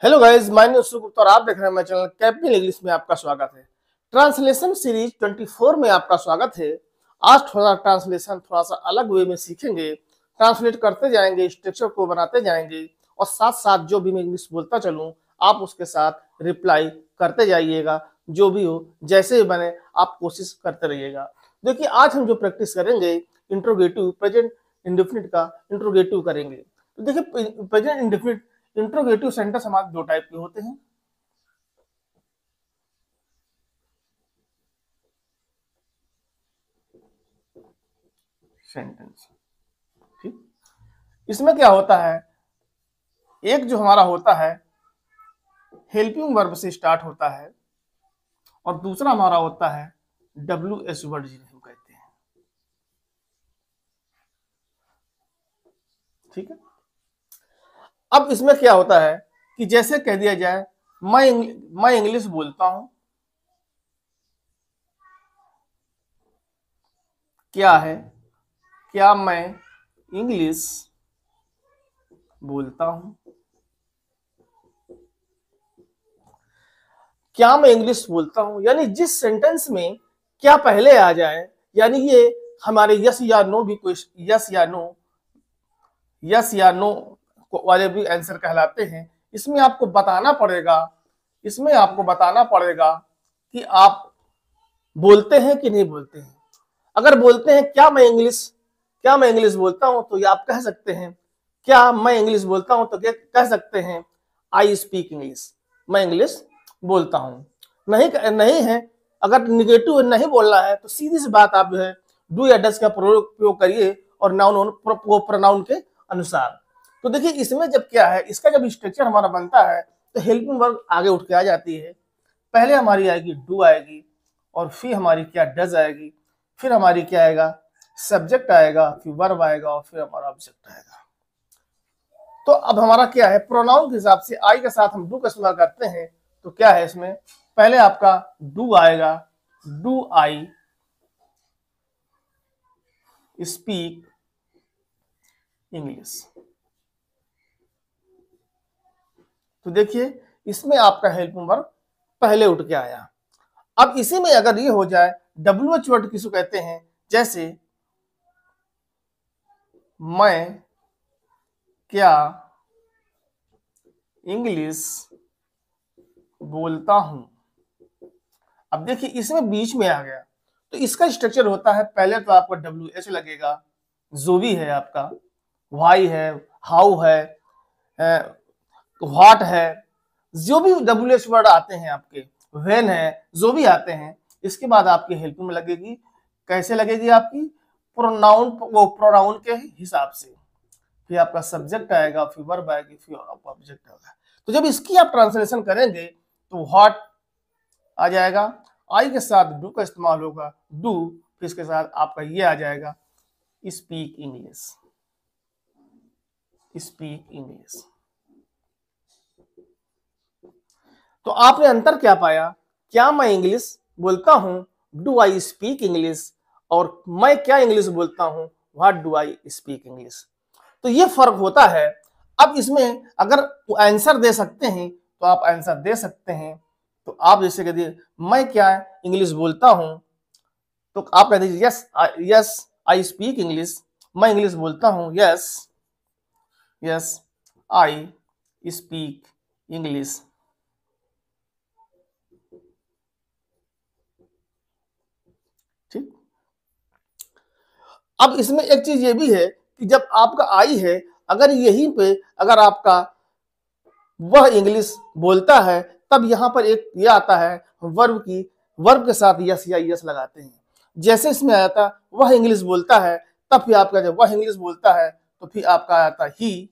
Hello guys, my name is Gupta और आप देख रहे हैं मेरे चैनल कैपिटल इंग्लिश में आपका स्वागत है। ट्रांसलेशन सीरीज 24 में आपका स्वागत है। आज थोड़ा ट्रांसलेशन थोड़ा सा अलग वे में सीखेंगे। ट्रांसलेट करते जाएंगे, स्ट्रक्चर को बनाते जाएंगे और साथ साथ जो भी मैं इंग्लिश बोलता चलूं आप उसके साथ रिप्लाई करते जाइएगा। जो भी हो जैसे भी बने आप कोशिश करते रहिएगा। देखिए, आज हम जो प्रैक्टिस करेंगे इंट्रोगेटिव प्रेजेंट इंडेफिनिट का इंट्रोगेटिव करेंगे। तो देखिए, प्रेजेंट इंडेफिनिट इंट्रोगेटिव सेंटेंस हमारे दो टाइप के होते हैं। सेंटेंस, ठीक। इसमें क्या होता है, एक जो हमारा होता है हेल्पिंग वर्ब से स्टार्ट होता है और दूसरा हमारा होता है WS वर्ड जिन्हें हम कहते हैं, ठीक है। अब इसमें क्या होता है कि जैसे कह दिया जाए मैं इंग्लिश बोलता हूं, क्या है, क्या मैं इंग्लिश बोलता हूं, क्या मैं इंग्लिश बोलता हूं, यानी जिस सेंटेंस में क्या पहले आ जाए, यानी ये हमारे यस या नो भी क्वेश्चन, यस या नो वाले भी आंसर कहलाते हैं। इसमें आपको बताना पड़ेगा, इसमें आपको बताना पड़ेगा कि आप बोलते हैं कि नहीं बोलते हैं। अगर बोलते हैं क्या मैं इंग्लिश बोलता हूं, तो ये आप कह सकते हैं क्या मैं इंग्लिश बोलता हूं, तो क्या कह सकते हैं आई स्पीक इंग्लिश, मैं इंग्लिश बोलता हूं। नहीं है, अगर निगेटिव नहीं बोलना है तो सीधी सी बात आप जो है डू या डज का प्रयोग करिए और नाउन प्रोनाउन के अनुसार। तो देखिए, इसमें जब क्या है, इसका जब स्ट्रक्चर हमारा बनता है तो हेल्पिंग वर्ब आगे उठ के आ जाती है। पहले हमारी आएगी डू आएगी और फिर हमारी क्या डज आएगी, फिर हमारी क्या आएगा सब्जेक्ट आएगा, फिर वर्ब आएगा और फिर हमारा ऑब्जेक्ट आएगा। तो अब हमारा क्या है, प्रोनाउन के हिसाब से आई के साथ हम डू का इस्तेमाल करते हैं। तो क्या है इसमें, पहले आपका डू आएगा, डू आई स्पीक इंग्लिश। तो देखिए, इसमें आपका हेल्पिंग वर्ब पहले उठ के आया। अब इसी में अगर ये हो जाए WH वर्ड किसको कहते हैं, जैसे मैं क्या इंग्लिश बोलता हूं। अब देखिए, इसमें बीच में आ गया तो इसका स्ट्रक्चर होता है, पहले तो आपका WH लगेगा, जो भी है आपका, वाई है, हाउ है, व्हाट है, जो भी WH वर्ड आते हैं आपके, व्हेन है, जो भी आते हैं, इसके बाद आपकी हेल्पिंग में लगेगी। कैसे लगेगी आपकी, प्रोनाउन के हिसाब से। फिर आपका सब्जेक्ट आएगा, फिर वर्ब आएगी, फिर आपका ऑब्जेक्ट आएगा। तो जब इसकी आप ट्रांसलेशन करेंगे तो व्हाट आ जाएगा, आई के साथ डू का इस्तेमाल होगा, डू, फिर इसके साथ आपका ये आ जाएगा स्पीक इंग्लिश, स्पीक इंग्लिश। तो आपने अंतर क्या पाया, क्या मैं इंग्लिश बोलता हूं, डू आई स्पीक इंग्लिश, और मैं क्या इंग्लिश बोलता हूं, what do I speak English. तो ये फर्क होता है। अब इसमें अगर आंसर दे सकते हैं तो आप आंसर दे सकते हैं। तो आप जैसे कह दिए मैं क्या इंग्लिश बोलता हूं, तो आप कह दीजिए यस आई स्पीक इंग्लिश, मैं इंग्लिश बोलता हूं, yes yes I speak English. ठीक। अब इसमें एक चीज ये भी है कि जब आपका आई है, अगर यहीं पे अगर आपका वह इंग्लिश बोलता है, तब यहां पर एक ये आता है वर्ब के साथ यस या यस लगाते हैं। जैसे इसमें आया था वह इंग्लिश बोलता है, तब फिर आपका जब वह इंग्लिश बोलता है तो फिर आपका आया था ही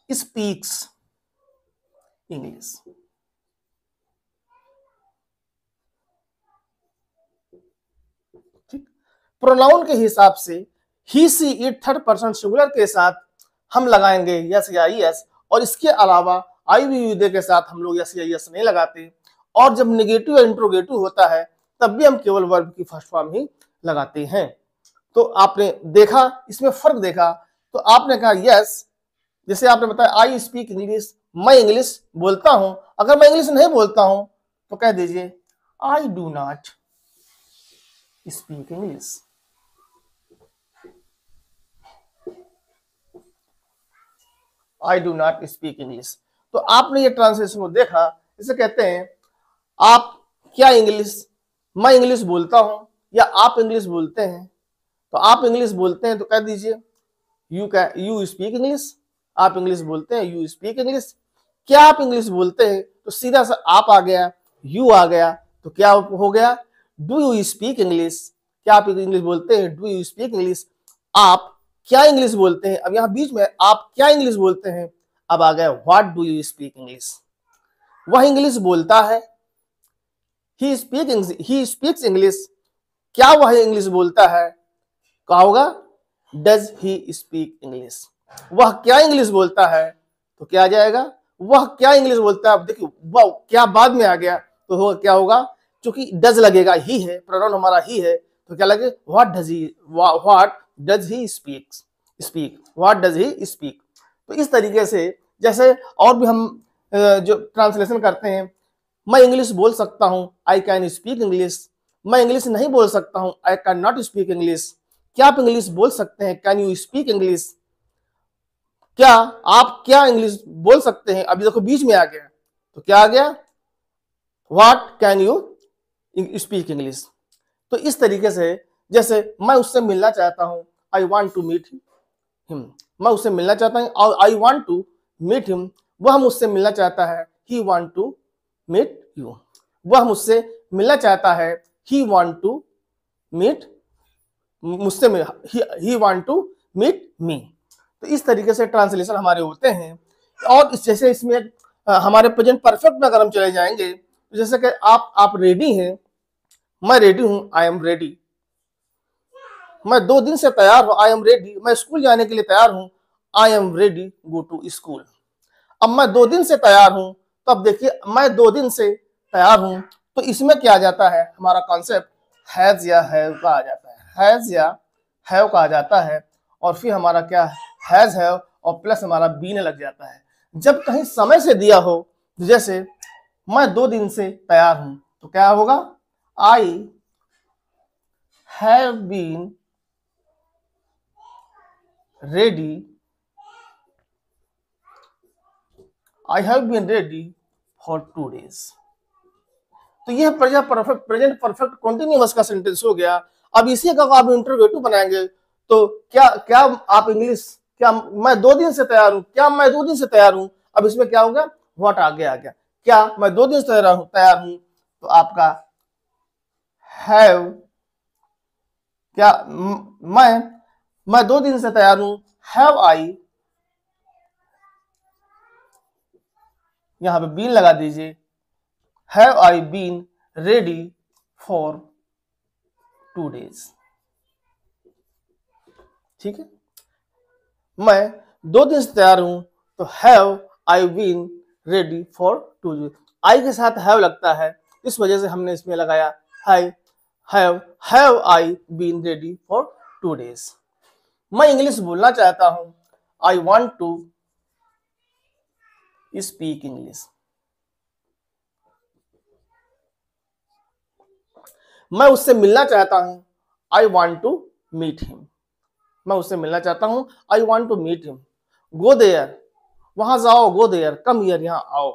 स्पीक्स इंग्लिश। ठीक। प्रोनाउन के हिसाब से he she it third person singular के साथ हम लगाएंगे यस या यस, और इसके अलावा आई वी यू दे के साथ हम लोग यस या यस नहीं लगाते। और जब निगेटिव या इंट्रोगेटिव होता है तब भी हम केवल वर्ब की फर्स्ट फॉर्म ही लगाते हैं। तो आपने देखा, इसमें फर्क देखा। तो आपने कहा यस, जैसे आपने बताया आई स्पीक इंग्लिश, मैं इंग्लिश बोलता हूं। अगर मैं इंग्लिश नहीं बोलता हूं तो कह दीजिए I do not speak English. I do not speak English. तो आपने ये ट्रांसलेशन को देखा, इसे कहते हैं आप क्या इंग्लिश, मैं इंग्लिश बोलता हूं या आप इंग्लिश बोलते हैं। तो आप इंग्लिश बोलते हैं तो कह दीजिए यू स्पीक इंग्लिश। आप इंग्लिश बोलते हैं, यू स्पीक इंग्लिश। क्या आप इंग्लिश बोलते हैं तो सीधा सा आप आ गया, यू आ गया, तो क्या हो गया, डू यू स्पीक इंग्लिश। क्या आप इंग्लिश बोलते हैं, डू यू स्पीक इंग्लिश। आप क्या इंग्लिश बोलते हैं, अब यहां बीच में आप क्या इंग्लिश बोलते हैं, अब आ गया what do you speak English. वह इंग्लिश बोलता है, ही स्पीक्स इंग्लिश। क्या वह इंग्लिश बोलता है, क्या होगा, डज ही स्पीक इंग्लिश। वह क्या इंग्लिश बोलता है तो क्या आ जाएगा, वह क्या इंग्लिश बोलता है। अब देखिए वह क्या बाद में आ गया तो होगा क्या होगा, क्योंकि डज लगेगा, ही है, प्रोनाउन हमारा ही है, तो क्या लगे what does he speak, what does he speak. तो इस तरीके से जैसे और भी हम जो ट्रांसलेशन करते हैं, मैं इंग्लिश बोल सकता हूं, आई कैन स्पीक इंग्लिश। मैं इंग्लिश नहीं बोल सकता हूं, I can not speak English. क्या आप इंग्लिश बोल सकते हैं, कैन यू स्पीक इंग्लिश। क्या आप क्या इंग्लिश बोल सकते हैं, अभी देखो बीच में आ गया तो क्या आ गया, what can you speak English. तो इस तरीके से जैसे मैं उससे मिलना चाहता हूं, I want to meet him. मैं उससे मिलना चाहता हूं, और I want to meet him. वह मुझसे मिलना चाहता है, he want to meet you. वह मुझसे मिलना चाहता है, ही वॉन्ट टू मीट मुझसे, ही वॉन्ट टू मीट मी। तो इस तरीके से ट्रांसलेशन हमारे होते हैं। और जैसे इसमें हमारे प्रेजेंट परफेक्ट में अगर हम चले जाएंगे तो जैसे कि आप रेडी हैं, मैं रेडी हूं, आई एम रेडी। मैं 2 दिन से तैयार हूं, आई एम रेडी। मैं स्कूल जाने के लिए तैयार हूं, I am ready go to school. अब मैं 2 दिन से तैयार हूं, तो अब देखिए मैं 2 दिन से तैयार हूं, तो इसमें क्या आ जाता है, हमारा कॉन्सेप्ट हैज या हैव का आ जाता है, हैज या हैव का आ जाता है। और फिर हमारा क्या हैज हैव और प्लस हमारा बीन लग जाता है। जब कहीं समय से दिया हो, जैसे मैं 2 दिन से तैयार हूं, तो क्या होगा, I have been ready, I have been ready for 2 days. तो यह प्रेजेंट परफेक्ट कॉन्टिन्यूअस का सेंटेंस हो गया। अब इसी का आप इंटरोगेटिव बनाएंगे तो क्या आप इंग्लिश, क्या मैं 2 दिन से तैयार हूं, क्या मैं 2 दिन से तैयार हूं। अब इसमें क्या होगा, व्हाट आगे आ गया, क्या मैं 2 दिन से तैयार हूं, तो आपका हैव, क्या मैं 2 दिन से तैयार हूं, हैव आई, यहां पे बीन लगा दीजिए, have I been ready for 2 days. ठीक है, मैं 2 दिन से तैयार हूं, तो have I been ready for 2 days. I के साथ हैव लगता है, इस वजह से हमने इसमें लगाया have I been ready for 2 days. मैं इंग्लिश बोलना चाहता हूं, I want to speak English. मैं उससे मिलना चाहता हूं, I want to meet him. मैं उससे मिलना चाहता हूं, I want to meet him. Go there, वहां जाओ, गो देयर, कम हियर, यहां आओ।